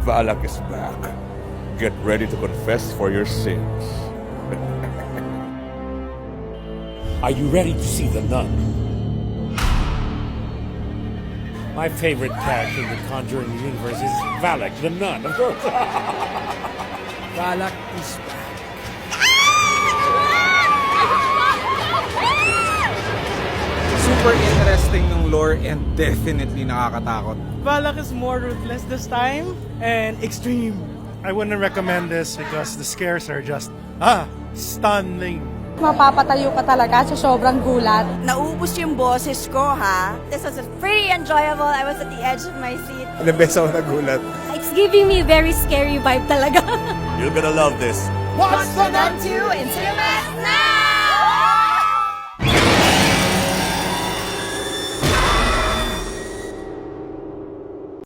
Valak is back. Get ready to confess for your sins. Are you ready to see the nun? My favorite character in the Conjuring universe is Valak the nun, of course. Valak is back. Super interesting ng lore and definitely nakakatakot. Valak is more ruthless this time and extreme. I wouldn't recommend this because the scares are just, stunning. Mapapatayo ka talaga sa sobrang gulat. Naubos yung boses ko, ha? This was pretty enjoyable. I was at the edge of my seat. Ilang beses ako nagulat. It's giving me very scary vibe talaga. You're gonna love this. Watch the Nun 2 in cinemas